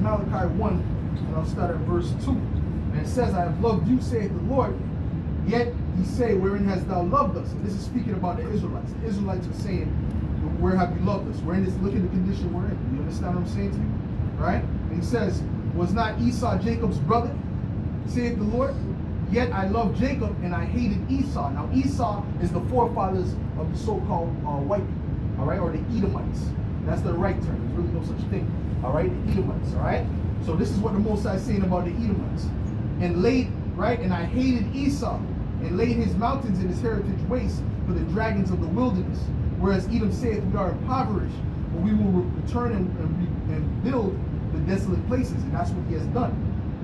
Malachi 1, and I'll start at verse 2. And it says, I have loved you, saith the Lord, yet ye say, wherein hast thou loved us? And this is speaking about the Israelites. The Israelites are saying, where have you loved us? We're in this, look at the condition we're in. You understand what I'm saying to you? Right? And he says, was not Esau Jacob's brother, saith the Lord? Yet I loved Jacob and I hated Esau. Now Esau is the forefathers of the so-called white people, all right, or the Edomites. That's the right term. There's really no such thing, all right, the Edomites, all right? So this is what the Most High is saying about the Edomites. And laid, right, and I hated Esau and laid his mountains in his heritage waste for the dragons of the wilderness. Whereas Edom saith, we are impoverished, but we will return and build the desolate places. And that's what he has done.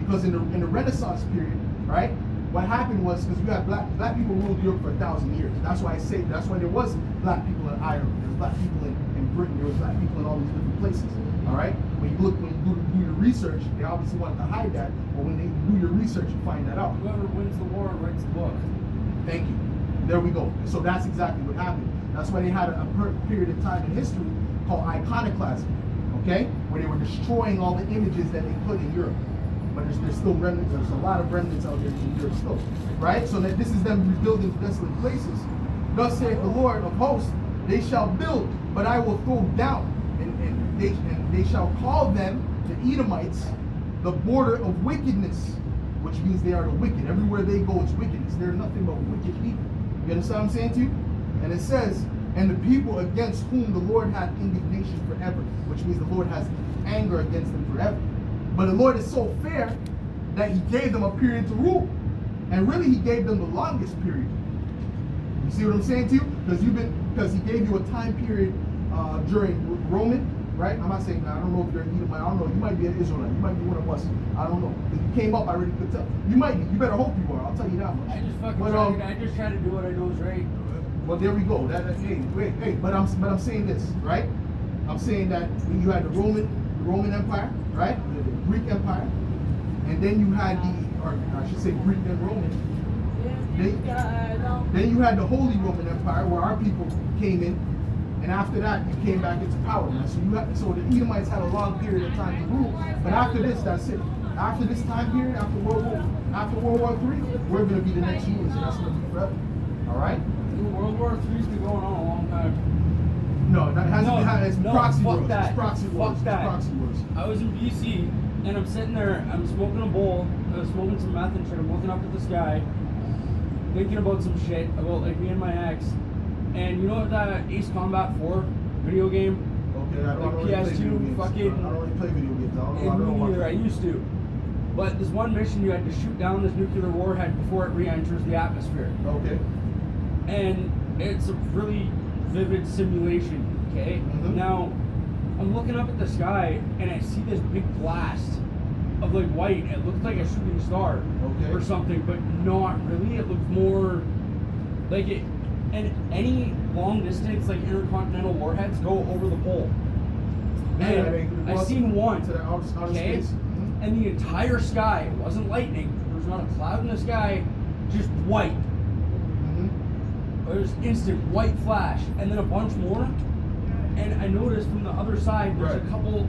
Because in the Renaissance period, right, what happened was, because you had black people ruled Europe for 1,000 years. That's why I say, that's why there was black people in Ireland, there was black people in Britain, there was black people in all these different places. All right? When you do your research, they obviously wanted to hide that, but when they do your research, you find that out. Whoever wins the war writes the book. Thank you. There we go. So that's exactly what happened. That's why they had a period of time in history called iconoclasm, okay? Where they were destroying all the images that they put in Europe. But there's still remnants, there's a lot of remnants out there in Europe still, right? So that this is them rebuilding desolate places. Thus saith the Lord of hosts, they shall build, but I will throw down, and they shall call them, the Edomites, the border of wickedness, which means they are the wicked. Everywhere they go, it's wickedness. They're nothing but wicked people. You understand what I'm saying to you? And it says, and the people against whom the Lord hath indignation forever, which means the Lord has anger against them forever. But the Lord is so fair that he gave them a period to rule. And really he gave them the longest period. You see what I'm saying to you? Because he gave you a time period during Roman, right? I'm not saying, I don't know if you're an Edomite, I don't know, you might be an Israelite, you might be one of us, I don't know. If you came up, I already could tell. You might be, you better hope you are, I'll tell you that much. I just try to do what I know is right. Well, there we go. But I'm saying this, right? I'm saying that when you had the Roman Empire, right? The Greek Empire, and then you had or I should say Greek and Roman. Then you had the Holy Roman Empire, where our people came in, and after that you came back into power. Now, so the Edomites had a long period of time to rule, but after this, that's it. After this time period, after World War III, we're going to be the next rulers, and that's going to be forever. All right? World War III's been going on a long time. No, that hasn't. It's proxy wars. It's proxy wars. Fuck that. It's proxy wars. I was in BC, and I'm sitting there, I'm smoking a bowl, I was smoking some meth and shit, I'm looking up at the sky, thinking about some shit, about like me and my ex, and you know what that Ace Combat 4 video game? Okay, I don't really play video games. I don't really play video games. I don't know either, I used to. But this one mission, you had to shoot down this nuclear warhead before it re-enters the atmosphere. Okay. And it's a really vivid simulation, okay? Mm-hmm. Now, I'm looking up at the sky, and I see this big blast of like white. It looked like a shooting star or something, but not really. It looked more like it. And any long distance, like intercontinental warheads, go over the pole. And I seen one, okay? Mm-hmm. And the entire sky, it wasn't lightning. There was not a cloud in the sky, just white. There's instant white flash, and then a bunch more. And I noticed from the other side, there's a couple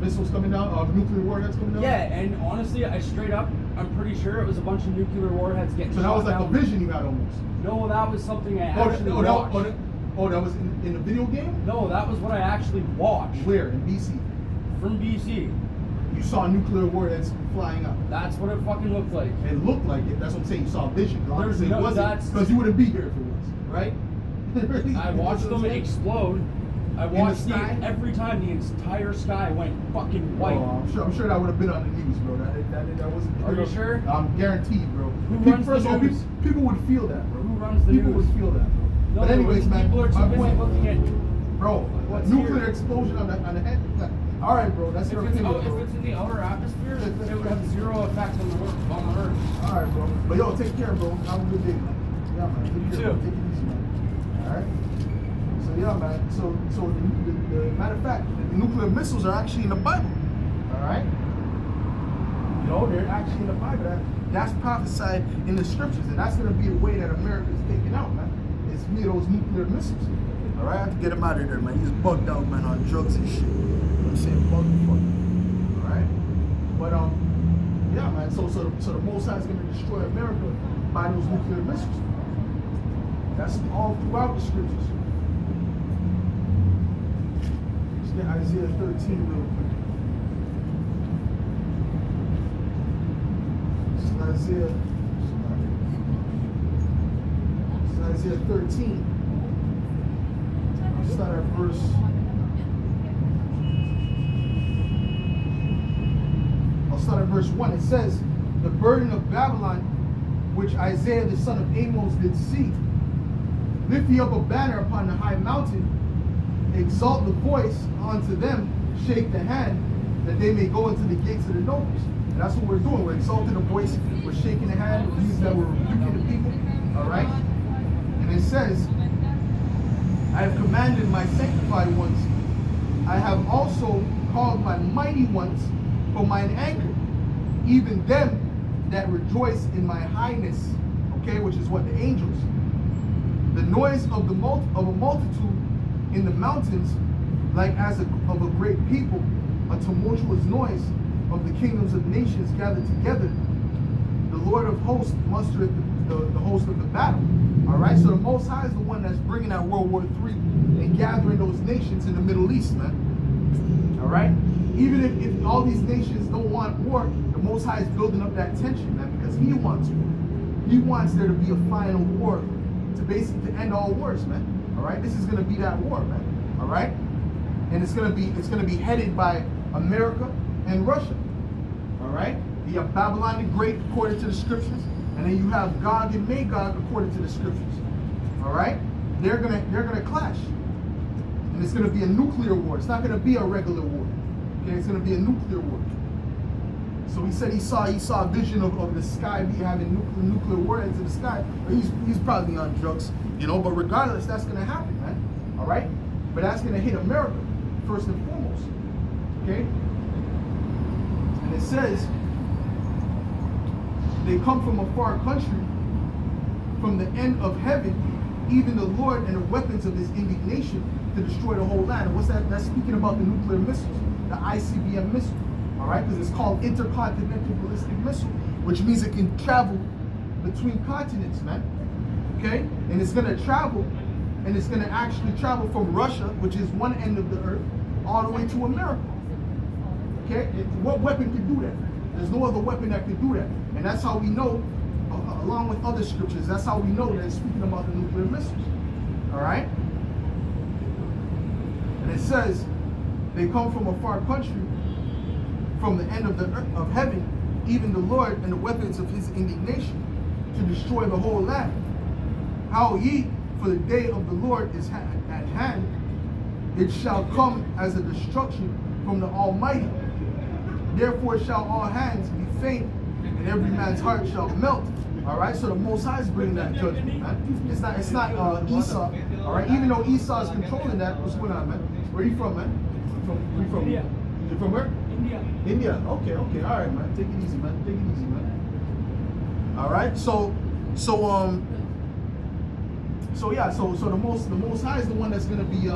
missiles coming down, nuclear warheads coming down. Yeah, and honestly, I'm pretty sure it was a bunch of nuclear warheads getting. So that was like a vision you had almost. No, that was something I actually watched. That was in the video game? No, that was what I actually watched. Where? In BC? From BC. You saw nuclear warheads flying up. That's what it fucking looked like. It looked like it. That's what I'm saying. You saw a vision. There's no, that's because you wouldn't be here if it was, right? I watched them explode. I watched every time the entire sky went fucking white. Oh, I'm sure that would have been on the news, bro. That wasn't. Are you sure? I'm guaranteed, bro. Who runs the news? People would feel that, bro. Who runs the news? People would feel that, bro. No, but anyways, man, people are too busy point, looking at. Bro, nuclear explosion on the head. All right, bro. That's your opinion. If it's in the outer atmosphere, it would have zero effect on the Earth. All right, bro. But yo, take care, bro. Have a good day, man. Yeah, man. Take care. Take it easy, man. All right. So yeah, man. So the matter of fact, the nuclear missiles are actually in the Bible. All right. You know, they're actually in the Bible. That's prophesied in the scriptures, and that's gonna be the way that America is taken out, man. It's via those nuclear missiles. All right, I have to get him out of there, man. He's bugged out, man, on drugs and shit. You know what I'm saying? Bugged the fuck. All right. So the Most High is going to destroy America by those nuclear missiles. That's all throughout the scriptures. Let's get Isaiah 13 real quick. This is Isaiah 13. I'll start at verse. I'll start at verse 1. It says, the burden of Babylon, which Isaiah the son of Amos did see. Lift ye up a banner upon the high mountain, exalt the voice unto them, shake the hand, that they may go into the gates of the nobles. And that's what we're doing. We're exalting the voice, we're shaking the hand, we're using that, we're rebuking the people. Alright? And it says, I have commanded my sanctified ones, I have also called my mighty ones for mine anger, even them that rejoice in my highness. Okay, which is what? The angels. The noise of a multitude in the mountains, like as of a great people, a tumultuous noise of the kingdoms of nations gathered together. The Lord of hosts mustereth the host of the battle. All right, so the Most High is the one that's bringing out World War III and gathering those nations in the Middle East, man. All right, even if all these nations don't want war, the Most High is building up that tension, man, because He wants war. He wants there to be a final war to basically end all wars, man. All right, this is going to be that war, man. All right, and it's going to be headed by America and Russia. All right, you have Babylon the Great according to the scriptures, and then you have Gog and Magog according to the scriptures. All right, they're gonna clash, and it's gonna be a nuclear war. It's not gonna be a regular war. Okay, it's gonna be a nuclear war. So he said he saw a vision of the sky be having nuclear war into the sky. He's probably on drugs, you know. But regardless, that's gonna happen, man. All right, but that's gonna hit America first and foremost. Okay, and it says they come from a far country, from the end of heaven, even the Lord and the weapons of His indignation to destroy the whole land. And what's that? That's speaking about the nuclear missiles, the ICBM missile. All right, because it's called intercontinental ballistic missile, which means it can travel between continents, man. Okay, and it's gonna travel, and it's gonna actually travel from Russia, which is one end of the earth, all the way to America. Okay, what weapon can do that? There's no other weapon that can do that, and that's how we know, along with other scriptures, that's how we know that it's speaking about the nuclear missiles. All right, and it says they come from a far country, from the end of the earth, of heaven, even the Lord and the weapons of His indignation to destroy the whole land. How ye, for the day of the Lord is at hand, it shall come as a destruction from the Almighty. Therefore shall all hands be faint, and every man's heart shall melt. All right, so the Most High is bringing that judgment, man. It's not Esau. All right, even though Esau is controlling that. What's going on, man? Where are you from, man? You from India. You from where? India. India. Okay. All right, man. Take it easy, man. Take it easy, man. All right. So yeah. So the Most High is the one that's gonna be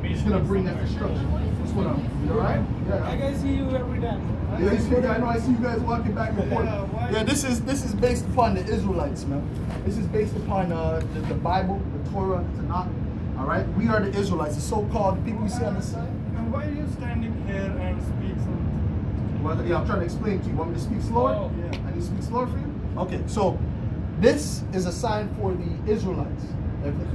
is gonna bring that destruction. What's going on? You all right? Yeah. I can see you every time. Yeah, I know. I see you guys walking back and forth. Yeah, this is based upon the Israelites, man. This is based upon the Bible, the Torah, the Tanakh. All right, we are the Israelites, the so-called people you see on the side. And why are you standing here and speak something? Well, yeah, I'm trying to explain to you. Want me to speak slower? Oh, yeah. I need to speak slower for you. Okay, so this is a sign for the Israelites.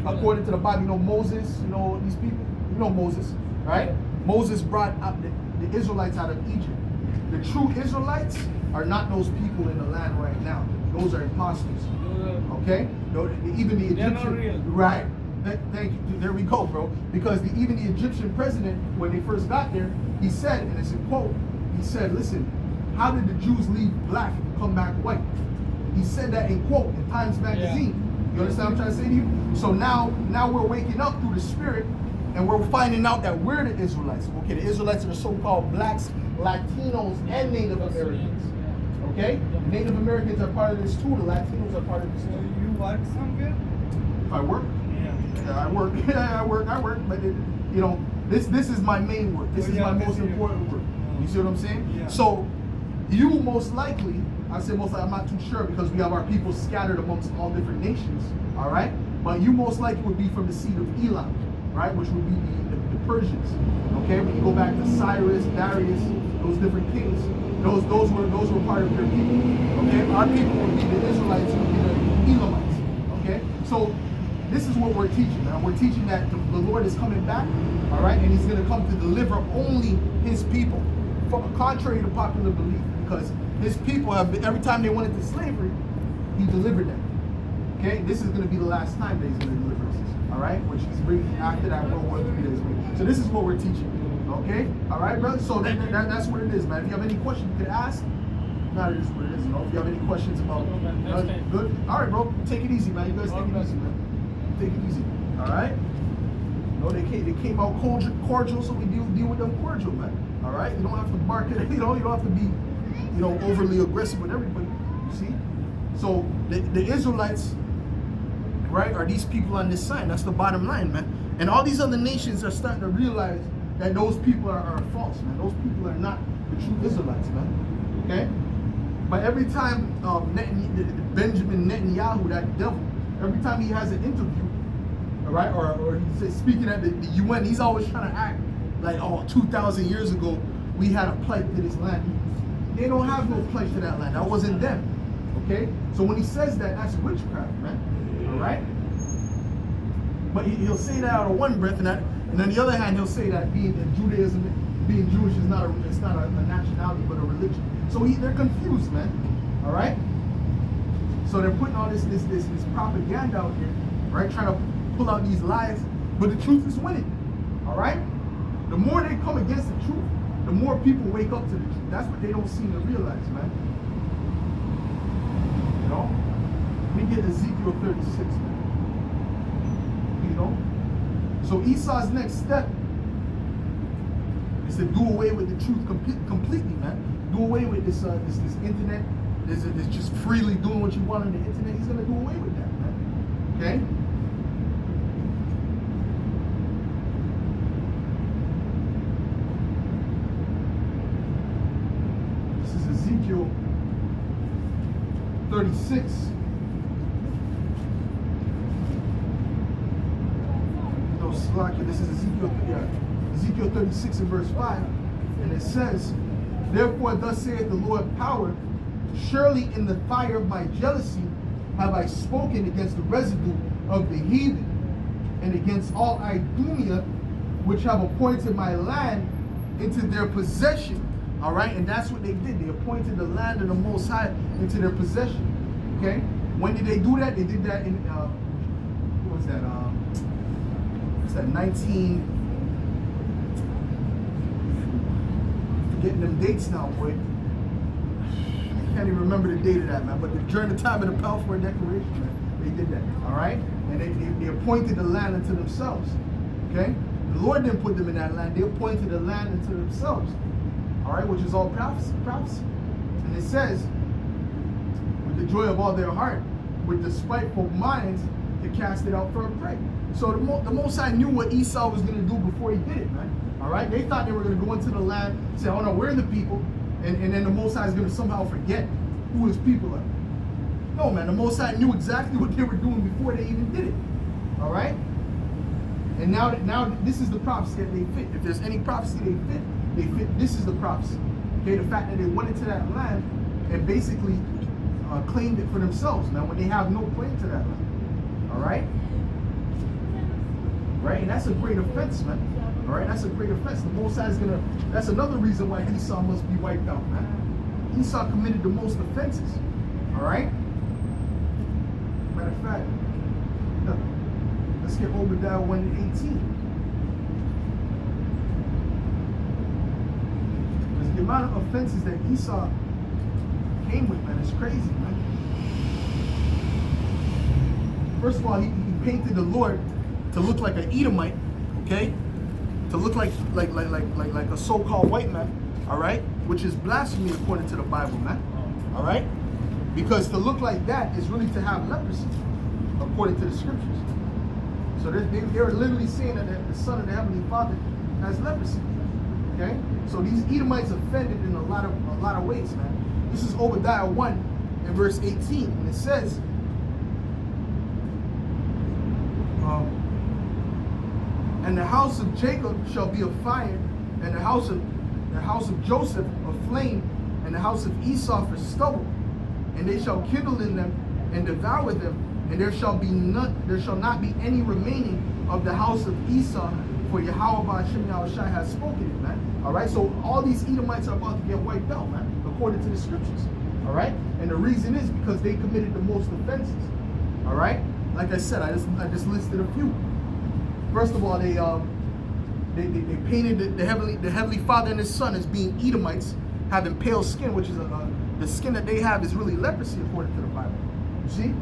According to the Bible, you know Moses. You know these people. You know Moses, right? Moses brought up the Israelites out of Egypt. The true Israelites are not those people in the land right now. Those are imposters. Okay? Even the Egyptian. They're not real. Right. Thank you. There we go, bro. Because even the Egyptian president, when they first got there, he said, and it's a quote, he said, listen, how did the Jews leave black and come back white? He said that in quote in Times Magazine. Yeah. You understand what I'm trying to say to you? So now we're waking up through the Spirit, and we're finding out that we're the Israelites. Okay, the Israelites are the so-called blacks, Latinos, and Native Americans. Okay? Native Americans are part of this too. The Latinos are part of this So too. you work somewhere? If I work? Yeah. I work. I work. But you know, this is my main work. This is my most important work. You see what I'm saying? Yeah. So you most likely, I say most likely, I'm not too sure because we have our people scattered amongst all different nations, all right? But you most likely would be from the seed of Elam, right? Which would be the Persians, okay? When you go back to Cyrus, Darius, those different kings, those were part of your people, okay? Our people would be the Israelites, would be the Elamites, okay? So this is what we're teaching, man. We're teaching that the Lord is coming back, all right? And he's going to come to deliver only his people, contrary to popular belief, because his people have been, every time they went into slavery, he delivered them. Okay, this is going to be the last time that he's going to deliver us. All right, which is bringing after that World War III that is bringing. So this is what we're teaching. Okay, all right, brother. So that's what it is, man. If you have any questions, you can ask. Not it is what it is. You know, if you have any questions about good, all right, bro. Take it easy, man. You guys take it easy, man. Take it easy. All right. No, they came out cordial, so we deal with them cordial, man. All right. You don't have to bark at it. You don't have to be, overly aggressive with everybody. You see. So the Israelites, right, are these people on this sign. That's the bottom line, man. And all these other nations are starting to realize that those people are false, man. Those people are not the true Israelites, man. Okay? But every time Benjamin Netanyahu, that devil, every time he has an interview, all right, or he's speaking at the UN, he's always trying to act like, 2,000 years ago, we had a plight to this land. They don't have no plight to that land. That wasn't them. Okay? So when he says that, that's witchcraft, man. All right? But he'll say that out of one breath, and on the other hand, he'll say that Judaism, being Jewish is not a nationality, but a religion. So they're confused, man. All right? So they're putting all this propaganda out here, right? Trying to pull out these lies, but the truth is winning. All right? The more they come against the truth, the more people wake up to the truth. That's what they don't seem to realize, man. You know? Let me get Ezekiel 36, man. You know? So Esau's next step is to do away with the truth completely, man. Do away with this internet. This just freely doing what you want on the internet. He's gonna do away with that, man. Okay? This is Ezekiel 36. No, Slakia, this is Ezekiel 36 and verse 5. And it says, therefore thus saith the Lord power, surely in the fire of my jealousy have I spoken against the residue of the heathen, and against all Idumea, which have appointed my land into their possession. All right, and that's what they did. They appointed the land of the Most High into their possession. Okay, when did they do that? They did that in what was that? What's that? 19. Forgetting them dates now, boy. I can't even remember the date of that, man. But during the time of the Balfour Declaration, man, they did that. All right, and they appointed the land unto themselves. Okay, the Lord didn't put them in that land. They appointed the land unto themselves. All right, which is all prophecy. And it says, with the joy of all their heart, with the spiteful minds, to cast it out for a prey. So the Most High knew what Esau was going to do before he did it, man. All right, they thought they were going to go into the land, say, oh no, we're the people, and then the Most High is going to somehow forget who his people are. No, man, the Most High knew exactly what they were doing before they even did it. All right, and now this is the prophecy that they fit. If there's any prophecy they fit. This is the prophecy. Okay, the fact that they went into that land and basically claimed it for themselves, man, when they have no claim to that land. All right? Right? And that's a great offense, man. All right? That's a great offense. The Most High is gonna, that's another reason why Esau must be wiped out, man. Esau committed the most offenses. All right? Matter of fact, let's get Obadiah 1:18. The amount of offenses that Esau came with, man, is crazy, man. First of all, he painted the Lord to look like an Edomite, okay? To look like a so-called white man, all right? Which is blasphemy according to the Bible, man. All right? Because to look like that is really to have leprosy, according to the scriptures. So they're literally saying that the Son of the Heavenly Father has leprosy. Okay? So these Edomites offended in a lot of ways, man. This is Obadiah 1 and verse 18, and it says, and the house of Jacob shall be a fire, and the house of Joseph a flame, and the house of Esau for stubble, and they shall kindle in them and devour them, and there shall not be any remaining of the house of Esau, for Yahweh Ba'ashem Yahushai has spoken it, man. All right, so all these Edomites are about to get wiped out, man, according to the scriptures. All right, and the reason is because they committed the most offenses. All right, like I said, I just listed a few. First of all, they painted the heavenly Father and His Son as being Edomites, having pale skin, which is the skin that they have is really leprosy according to the Bible. You see,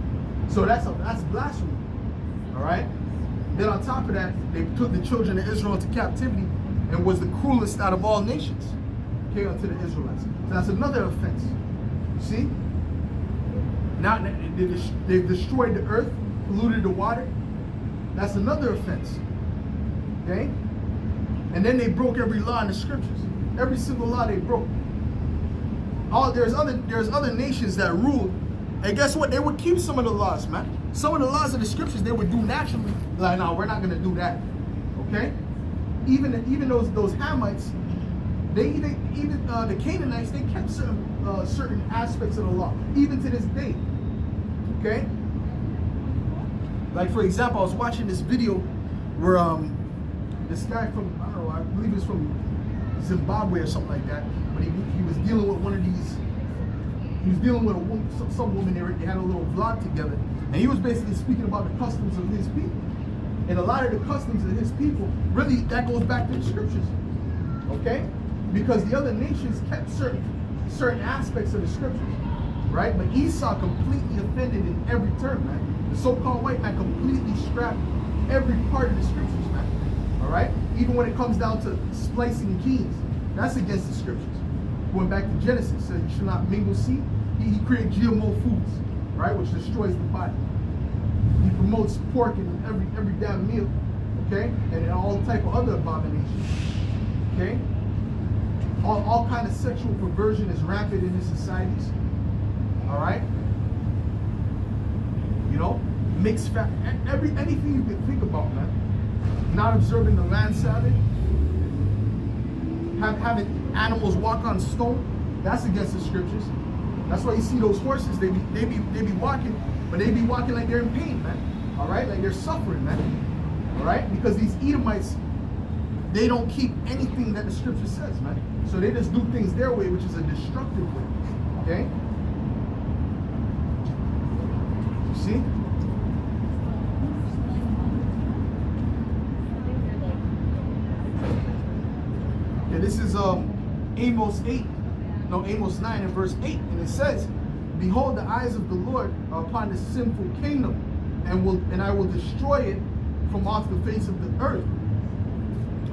so that's blasphemy. All right. Then on top of that, they took the children of Israel into captivity and was the cruelest out of all nations. Okay, unto the Israelites. So that's another offense. You see? Now they've destroyed the earth, polluted the water. That's another offense. Okay? And then they broke every law in the scriptures. Every single law they broke. There's other nations that ruled, and guess what? They would keep some of the laws, man. Some of the laws of the scriptures they would do naturally. Like, no, we're not gonna do that. Okay? Even those Hamites, the Canaanites, they kept certain aspects of the law, even to this day. Okay? Like, for example, I was watching this video where this guy from, I don't know, I believe he's from Zimbabwe or something like that, but he was dealing with one of these, he was dealing with a woman, some woman there. They had a little vlog together, and he was basically speaking about the customs of his people. And a lot of the customs of his people, really, that goes back to the scriptures. Okay? Because the other nations kept certain aspects of the scriptures. Right? But Esau completely offended in every term, man. The so-called white man completely scrapped every part of the scriptures, man. All right? Even when it comes down to splicing genes, that's against the scriptures. Going back to Genesis, it says you should not mingle seed. He created GMO foods, right, which destroys the body. He promotes pork in every damn meal, okay, and all type of other abominations, okay. All kind of sexual perversion is rampant in these societies. All right, you know, mixed anything you can think about, man. Not observing the land Sabbath, having animals walk on stone, that's against the scriptures. That's why you see those horses, they be walking, but they be walking like they're in pain, man. All right, like they're suffering, man. All right, because these Edomites, they don't keep anything that the scripture says, man. So they just do things their way, which is a destructive way. Okay? You see? Okay, this is Amos 9 and verse 8, and it says, "Behold, the eyes of the Lord are upon the sinful kingdom, and I will destroy it from off the face of the earth."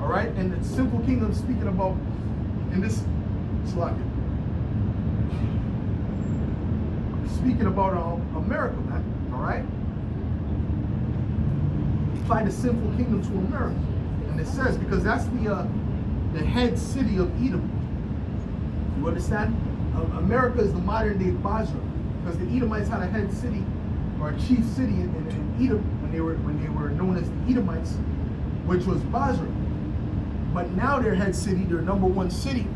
All right, and the sinful kingdom speaking about in this slide, speaking about America, man. All right, apply the sinful kingdom to America, and it says because that's the head city of Edom. You understand? America is the modern day Basra, because the Edomites had a head city or a chief city in Edom when they were known as the Edomites, which was Basra. But now their head city, their number one city,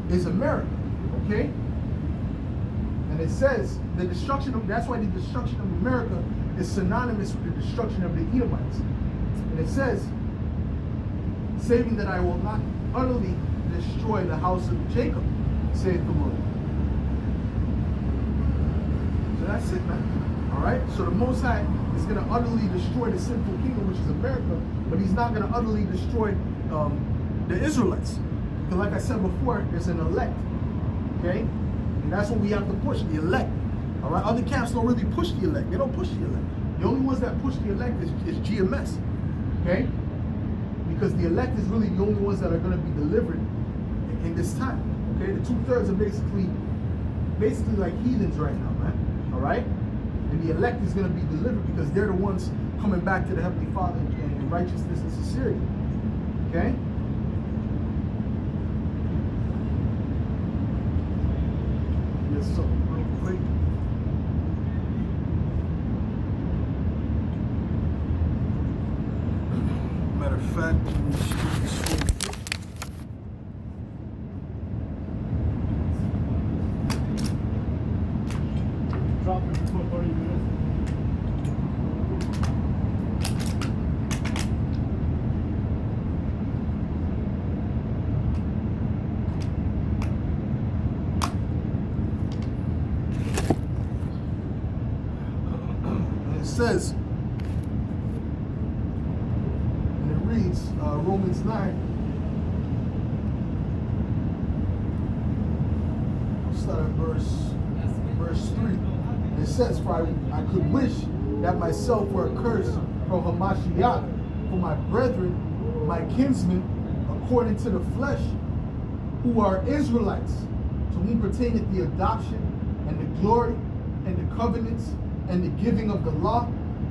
is America. Okay? And it says the destruction of, that's why the destruction of America is synonymous with the destruction of the Edomites. And it says, saving that I will not utterly destroy the house of Jacob, saith the Lord. So that's it, man. All right? So the Most High is going to utterly destroy the sinful kingdom, which is America, but he's not going to utterly destroy the Israelites. Because like I said before, there's an elect. Okay? And that's what we have to push, the elect. All right? Other camps don't really push the elect. They don't push the elect. The only ones that push the elect is GMS. Okay? Because the elect is really the only ones that are going to be delivered in this time. Okay, the 2/3 are basically like heathens right now, man. All right, and the elect is going to be delivered because they're the ones coming back to the Heavenly Father in righteousness and sincerity. Okay, get something real quick. Matter of fact, let me just do this real quick. Drop it for 30 minutes. And it says, and it reads, Romans 9. I'll start at verse 3. And it says, for I could wish that myself were accursed from Hamashiach, for my brethren, my kinsmen, according to the flesh, who are Israelites, to whom pertaineth the adoption, and the glory, and the covenants, and the giving of the law,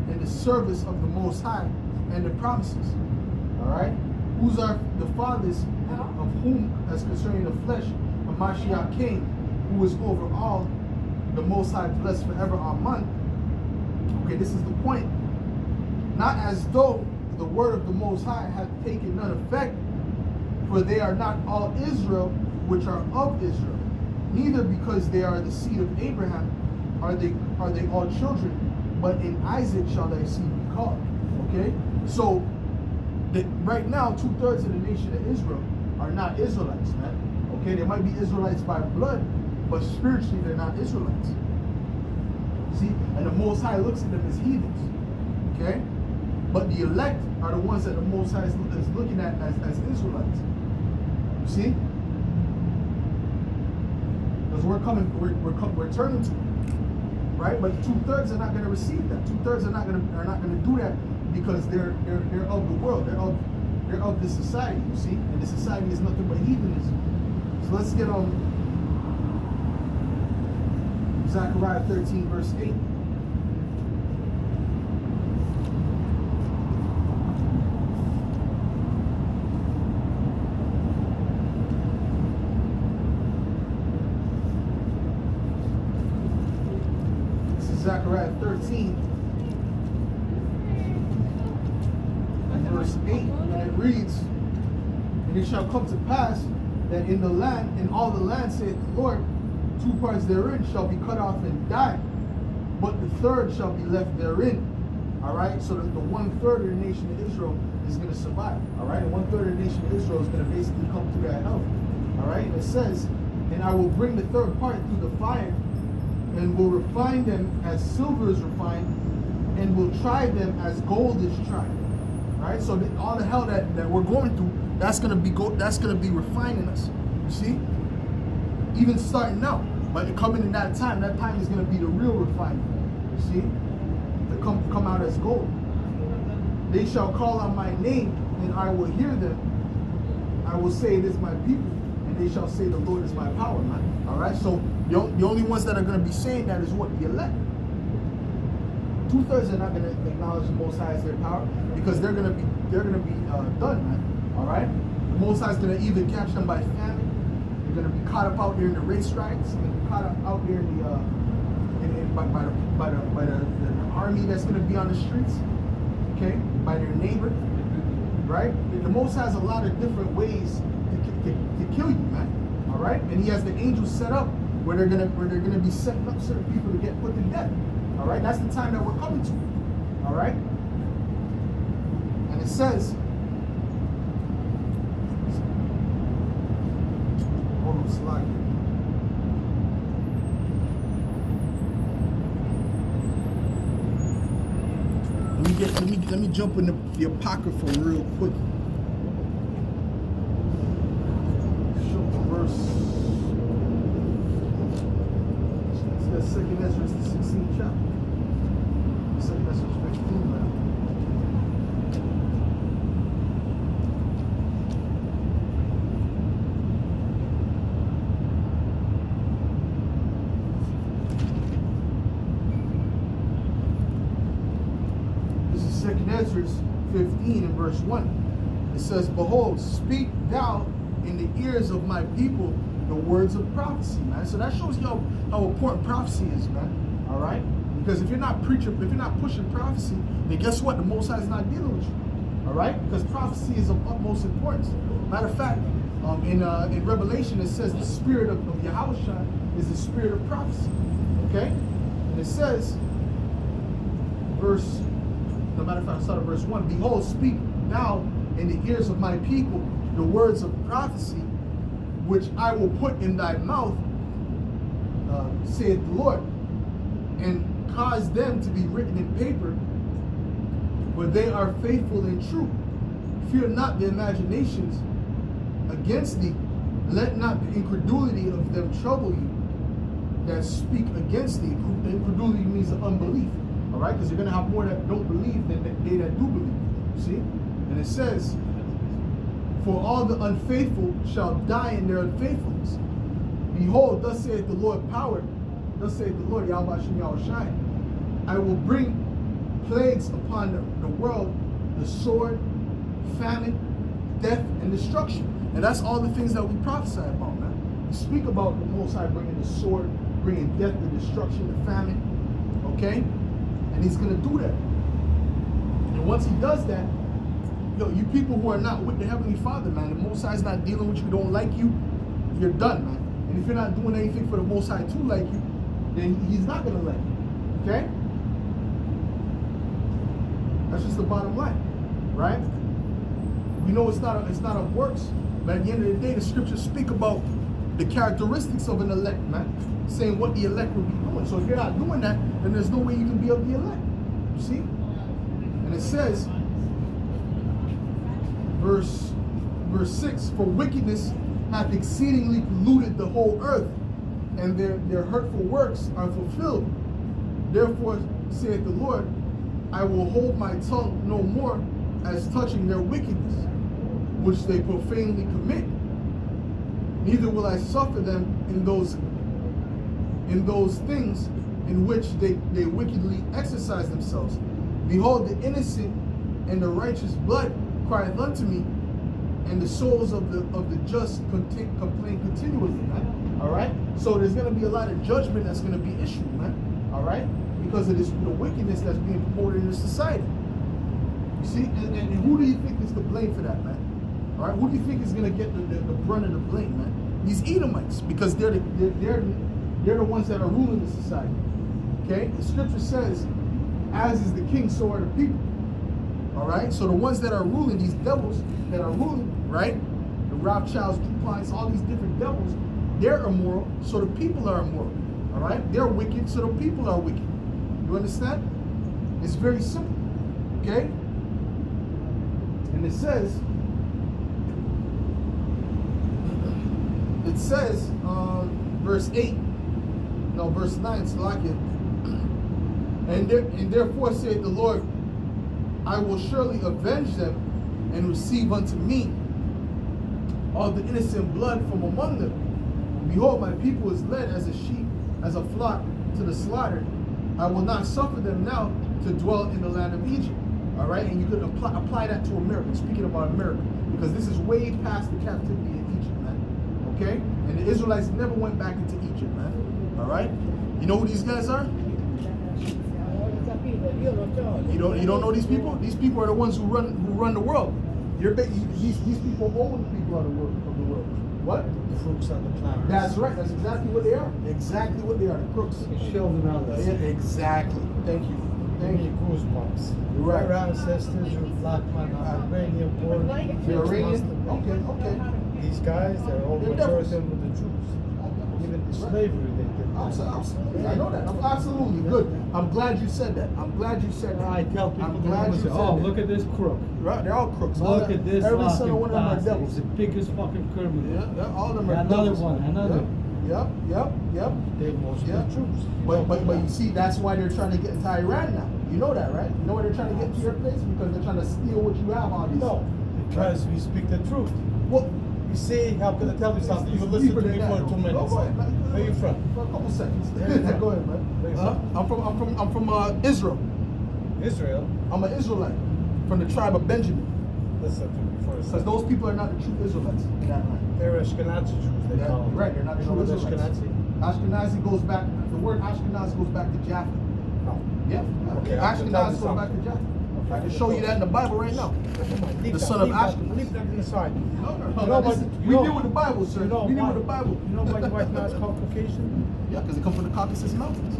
and the service of the Most High, and the promises. All right? Whose are the fathers, of whom, as concerning the flesh, Hamashiach came, who is over all, the Most High blessed forever. Amen. Okay, this is the point. Not as though the word of the Most High hath taken none effect, for they are not all Israel which are of Israel, neither because they are the seed of Abraham are they all children, but in Isaac shall thy seed be called. Okay, so right now 2/3 of the nation of Israel are not Israelites, man. Okay, they might be Israelites by blood, but spiritually they're not Israelites. See, and the Most High looks at them as heathens. Okay, but the elect are the ones that the Most High is looking at as Israelites. You see, because we're turning to them, right? But 2/3 are not going to receive that. 2/3 are not going to do that because they're of the world. They're of this society. You see, and this society is nothing but heathenism. So let's get on Zechariah 13, verse 8. This is Zechariah 13, and verse 8, and it reads, and it shall come to pass that in the land, in all the land, saith the Lord, 2 parts therein shall be cut off and die, but the third shall be left therein. All right, so the 1/3 of the nation of Israel is going to survive. All right, and 1/3 of the nation of Israel is going to basically come through that health. All right, and it says, and I will bring the third part through the fire, and will refine them as silver is refined, and will try them as gold is tried. All right, so all the hell that we're going through, that's going to be refining us. You see, even starting now. But coming in that time is going to be the real refinement. You see? To come out as gold. They shall call on my name, and I will hear them. I will say, it is my people, and they shall say, the Lord is my power, man. All right? So the only ones that are going to be saying that is what? The elect. 2/3 are not going to acknowledge the Most High as their power, because they're going to be done, man. All right? The Most High is going to either catch them by famine. They're going to be caught up out there in the race riots. They're going to be caught up out there in by the army that's going to be on the streets. Okay, by their neighbor. Right? The Most High has a lot of different ways to kill you, man. All right, and He has the angels set up where they're gonna be setting up certain people to get put to death. All right, that's the time that we're coming to. All right, and it says. Slide. Let me jump in the Apocrypha real quick. Show the verse. It's got 2nd Ezra, the 16th chapter. 2nd Ezra 15 now. Ezra 15 and verse 1. It says, behold, speak thou in the ears of my people the the words of prophecy, man. So that shows you how important prophecy is, man. All right? Because if you're not preaching, if you're not pushing prophecy, then guess what? The Most High is not dealing with you. All right? Because prophecy is of utmost importance. Matter of fact, in Revelation it says the spirit of Yahushua is the spirit of prophecy. Okay? And it says, no matter if I start at verse 1, behold, speak now in the ears of my people the words of prophecy, which I will put in thy mouth, saith the Lord, and cause them to be written in paper, for they are faithful and true. Fear not the imaginations against thee, let not the incredulity of them trouble you that speak against thee. Incredulity means unbelief. All right, because you're going to have more that don't believe than they that do believe. See? And it says, for all the unfaithful shall die in their unfaithfulness. Behold, thus saith the Lord power, thus saith the Lord, Yahweh Shem Yahushai, I will bring plagues upon the world, the sword, famine, death, and destruction. And that's all the things that we prophesy about, man. We speak about the Most High bringing the sword, bringing death, the destruction, the famine. Okay? And he's going to do that. And once he does that, you people who are not with the Heavenly Father, man, the Most High is not dealing with you, don't like you, you're done, man. And if you're not doing anything for the Most High to like you, then he's not going to like you. Okay? That's just the bottom line, right? We know it's not of works, but at the end of the day, the scriptures speak about the characteristics of an elect, man, saying what the elect will be doing. So if you're not doing that, then there's no way you can be of the elect. You see? And it says, verse 6, for wickedness hath exceedingly polluted the whole earth, and their hurtful works are fulfilled. Therefore, saith the Lord, I will hold my tongue no more as touching their wickedness, which they profanely commit. Neither will I suffer them in those things in which they wickedly exercise themselves. Behold, the innocent and the righteous blood crieth unto me, and the souls of the just complain continually, man. All right? So there's going to be a lot of judgment that's going to be issued, man. All right? Because of the wickedness that's being promoted in the society. You see? And who do you think is to blame for that, man? All right? Who do you think is going to get the brunt of the blame, man? These Edomites, because they're the ones that are ruling the society. Okay? The scripture says, as is the king, so are the people. All right? So the ones that are ruling, these devils that are ruling, right? The Rothschilds, DuPonts, all these different devils, they're immoral, so the people are immoral. All right? They're wicked, so the people are wicked. You understand? It's very simple. Okay? And it says, verse 9, Salakia, and therefore saith the Lord, I will surely avenge them and receive unto me all the innocent blood from among them. Behold, my people is led as a sheep, as a flock to the slaughter. I will not suffer them now to dwell in the land of Egypt. All right, and you could apply that to America, speaking about America, because this is way past the captivity in Egypt, man. Okay? And the Israelites never went back into Egypt, man. All right? You know who these guys are? You don't know these people? These people are the ones who run the world. These people own the people of the world. What? The crooks on the planet. That's right. That's exactly what they are. Exactly what they are. The crooks. Sheldon Ellis. Yeah, exactly. Thank you. Thank you. Goosebumps. You're right. Our ancestors were black man, Albanian born. You're Iranian? Okay. These guys, they're all devils. them with the Jews. Even the slavery they did. Absolutely. I know that. Absolutely. Good. I'm glad you said that. I tell people, I'm glad you said oh, that. look at this crook. Right, they're all crooks. Look at this Every fucking single one of them are bastard. devils. He's the biggest fucking criminal. Yeah, all of them are Another devils. one, another. Yep. They're mostly Jews. But you see, that's why they're trying to get into Iran now. You know that, right? You know why they're trying to get to your place? Because they're trying to steal what you have on these. No, because we speak the truth. Well, You see, how can I tell you something? You listen to me for 2 minutes. Go ahead, man. Where you from? For a couple seconds. Where you from? Go ahead, man. Where you from? I'm from Israel. Israel. I'm an Israelite from the tribe of Benjamin. Listen to me for a Because second. those people are not the true Israelites in that land. They're Ashkenazi Jews, they call them. Right, they're not You true know what Israelites. Ashkenazi? Ashkenazi goes back, the word Ashkenaz goes back to Jaffa. No. Yeah. Okay, I'm gonna tell Ashkenaz you goes back to something. Jaffa. I can show you that in the Bible right now. The son of Ashkenaz. Leave that in the side. No, You know what? we deal with the Bible, sir. You know we deal why? with the Bible. You know why the white man is called Caucasian? Yeah, because they come from the Caucasus Mountains.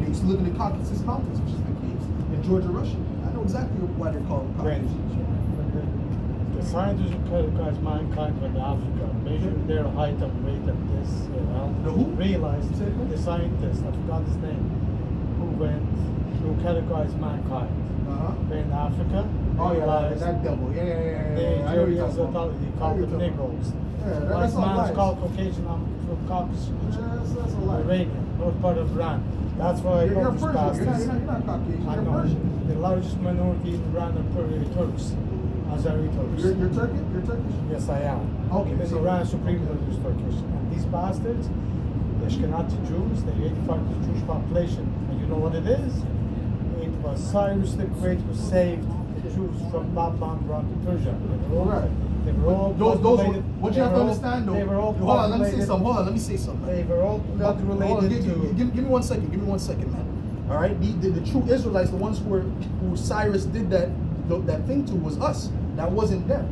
They used to live in the Caucasus Mountains, which is the caves in Georgia, Russia. I know exactly why they're called Grand. Caucasians. The scientists who categorize mankind with Africa, measuring their height and weight and this, The who? realized Say it again? the scientist, I forgot his name, who categorized mankind. In Africa, Oh yeah, realized that devil. Yeah. the I know you're Nigerians talking about. he called them Negroes. Yeah, White that's all man's lies. called Caucasian, I'm from Caucasus region. That's a lie. Iranian, north part of Iran. That's why I You're know these Persian. bastards. You're not Caucasian. I You're know. Persian. The largest minority in Iran are Turks. Azeri Turks. You're Turkish? You're Turkish? Yes, I am. Okay, Even so- Iran Supreme Leader is Turkish. And these bastards, the Ashkenazi Jews, the 85% Jewish population. And you know what it is? It was Cyrus the Great who saved the Jews from Babylon brought to Persia. They were all, Right. they were all Those blood were, related. what They you have were to all- understand though. They were all Hold on, let me say related. something. Hold on, let me say something. They were all blood Hold on, related to. give me 1 second. Give me 1 second, man. All right, the true Israelites, the ones who Cyrus did that thing to, was us. That wasn't them.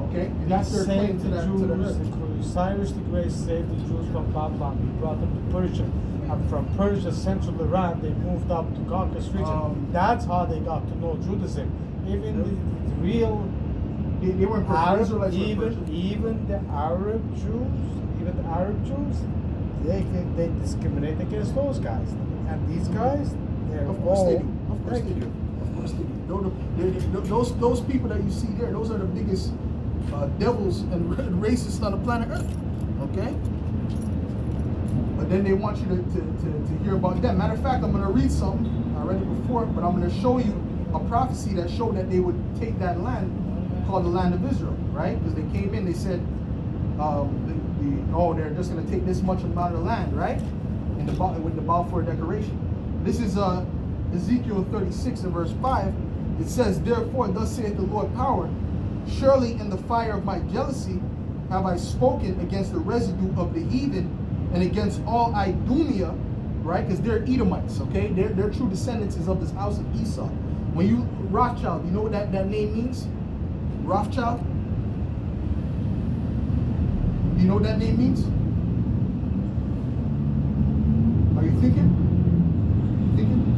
Okay, and that's their claim saved to the that. Jews. To the earth. Cyrus the Great saved the Jews from Babylon. He brought them to Persia. And from Persia, central Iran, they moved up to Caucasus region. That's how they got to know Judaism. Even the real They weren't Persian. Arab, Israelites were Persian. even the Arab Jews, they discriminate against those guys. And these guys, they're Of course all. they do. Of course they do. Of course they do. Those people that you see there, those are the biggest devils and racists on the planet Earth. Okay? But then they want you to hear about them. Matter of fact, I'm going to read something. I read it before, but I'm going to show you a prophecy that showed that they would take that land called the land of Israel, right? Because they came in, they said, they're just going to take this much amount of land, right? With the Balfour Declaration. This is Ezekiel 36 and verse 5. It says, therefore, thus saith the Lord power, surely in the fire of my jealousy have I spoken against the residue of the heathen and against all Idumea, right? Because they're Edomites, okay? They're true descendants of this house of Esau. When you, Rothschild, you know what that name means? Rothschild? You know what that name means? Are you thinking?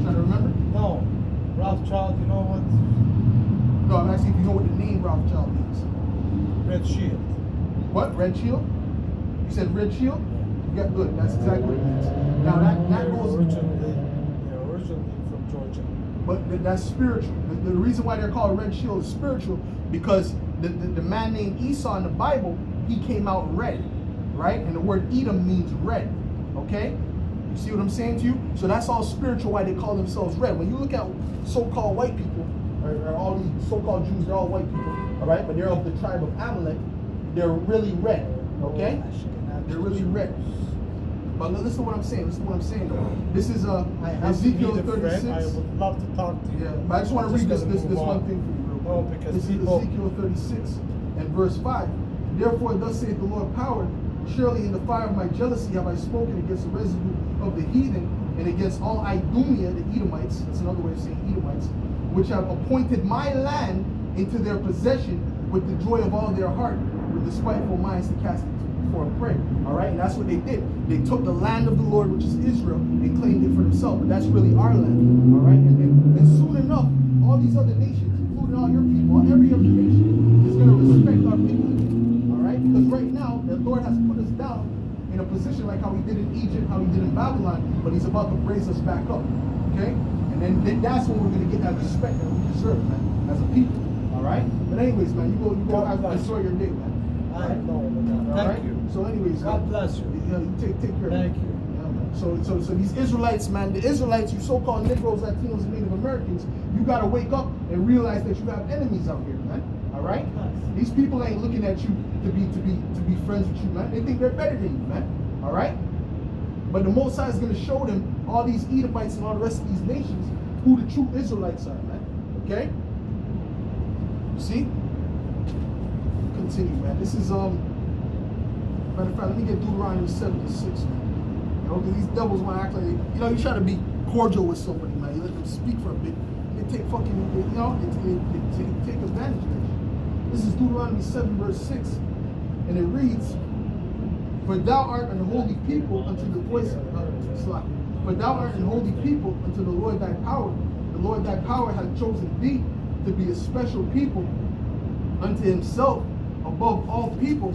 Trying to remember? No. Rothschild, you know what? No, I'm asking if you know what the name Rothschild means. Red Shield. What? Red Shield? You said Red Shield? Yeah, good. That's exactly what it means. Now that They're goes. originally from Georgia. But that's spiritual. The reason why they're called Red Shield is spiritual because the man named Esau in the Bible, he came out red, right? And the word Edom means red, okay? You see what I'm saying to you? So that's all spiritual why they call themselves red. When you look at so-called white people, or all these so-called Jews, they're all white people, all right? But they're of the tribe of Amalek. They're really red, okay? They're really red. But listen to what I'm saying. Listen to what I'm saying, though. This is Ezekiel 36. I would love to talk to you. Yeah, but I just want to read this one thing for you real quick. Oh, because this people... is Ezekiel 36 and verse 5. Therefore, thus saith the Lord power, surely in the fire of my jealousy have I spoken against the residue of the heathen and against all Idumea, the Edomites, that's another way of saying Edomites, which have appointed my land into their possession with the joy of all their heart, with despiteful minds to cast it for a prey. All right, and that's what they did. They took the land of the Lord, which is Israel, and claimed it for themselves. But that's really our land. All right, and soon enough, all these other nations, including all your people, every other nation, is going to respect our people. All right, because right now the Lord has put us down in a position like how He did in Egypt, how He did in Babylon, but He's about to raise us back up. Okay, and then that's when we're going to get that respect that we deserve, man, as a people. All right, but anyways, man, you go enjoy your day, man. I know. Thank you. So anyways, God bless you. Yeah, you take care. Thank man. you. Yeah, man. So these Israelites, man, the Israelites, you so-called Negroes, Latinos, and Native Americans, you gotta wake up and realize that you have enemies out here, man. All right? These people ain't looking at you to be friends with you, man. They think they're better than you, man. All right? But the Most High is gonna show them, all these Edomites and all the rest of these nations, who the true Israelites are, man. Okay? You see? continue, man. This is matter of fact, let me get Deuteronomy 7:6, man. You know, because these devils want to act like, you know, you try to be cordial with somebody, man. You let them speak for a bit. They take fucking, you know, they take advantage of it. This is Deuteronomy 7:6, and it reads, "For thou art an holy people unto the voice of For thou art an holy people unto the Lord thy power. The Lord thy power hath chosen thee to be a special people unto himself above all people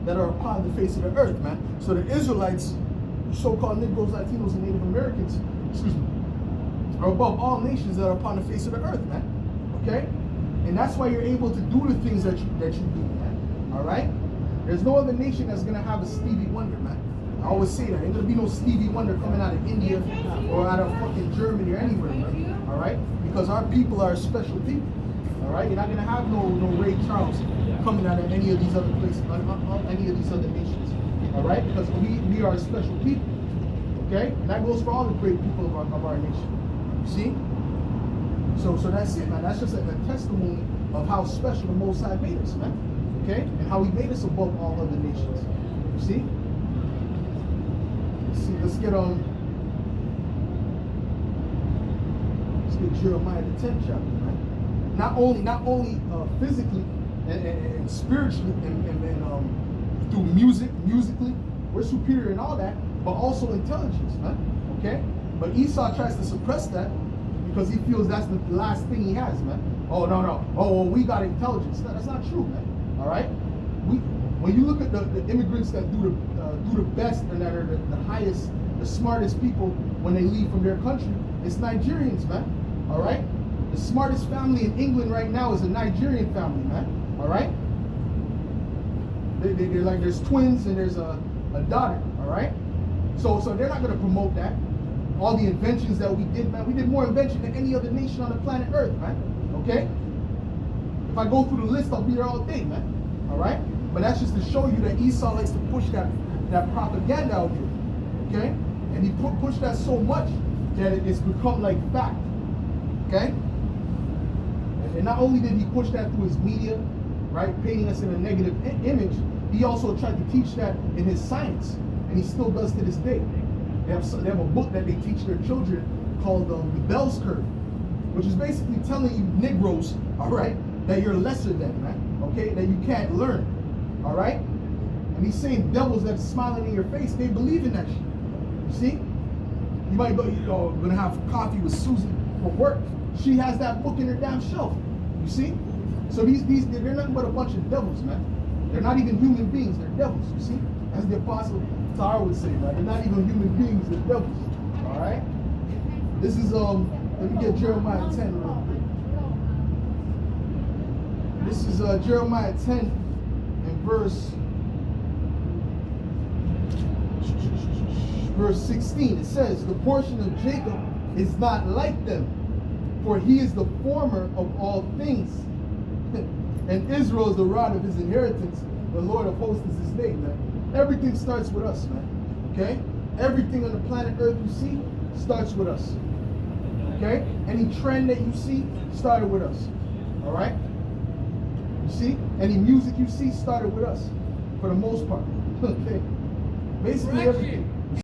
that are upon the face of the earth," man. So the Israelites, so-called Negroes, Latinos, and Native Americans, are above all nations that are upon the face of the earth, man. Okay? And that's why you're able to do the things that you do, man. All right? There's no other nation that's gonna have a Stevie Wonder, man. I always say that. Ain't gonna be no Stevie Wonder coming out of India or out of fucking Germany or anywhere, man. All right? Because our people are special people. All right? You're not gonna have no Ray Charles coming out of any of these other places, any of these other nations. All right? Because we are a special people. Okay? And that goes for all the great people of our nation. You see? So that's it, man. That's just a testimony of how special the Most High made us, man. Okay? And how he made us above all other nations. You see? Let's get Jeremiah the 10th chapter, man. Not only physically and spiritually and through musically, we're superior in all that, but also intelligence, man. Okay? But Esau tries to suppress that because he feels that's the last thing he has, man. Oh no. Oh, well, we got intelligence. No, that's not true, man. All right? When you look at the immigrants that do the best and that are the highest, the smartest people when they leave from their country, it's Nigerians, man. All right? The smartest family in England right now is a Nigerian family, man. All right? They're like, there's twins and there's a daughter. All right? So they're not going to promote that. All the inventions that we did, man. We did more invention than any other nation on the planet Earth, man. Okay? If I go through the list, I'll be there all day, man. All right? But that's just to show you that Esau likes to push that propaganda out there. Okay? And he pushed that so much that it's become like fact. Okay? And not only did he push that through his media, right, painting us in a negative image, he also tried to teach that in his science. And he still does to this day. They have a book that they teach their children called the Bell's Curve, which is basically telling you Negroes, all right, that you're lesser than, man, okay, that you can't learn, all right? And he's saying devils that's smiling in your face, they believe in that shit. You see? You might go, gonna have coffee with Susan for work. She has that book in her damn shelf. You see? So these they're nothing but a bunch of devils, man. They're not even human beings, they're devils, you see? As the Apostle Tar would say, man. They're not even human beings, they're devils. Alright? This is let me get Jeremiah 10 real quick. This is Jeremiah 10 and verse 16. It says, "The portion of Jacob is not like them, for he is the former of all things. And Israel is the rod of his inheritance. The Lord of hosts is his name," man. Everything starts with us, man. Okay? Everything on the planet Earth you see starts with us. Okay? Any trend that you see started with us. Alright? You see? Any music you see started with us. For the most part. Okay? Basically everything.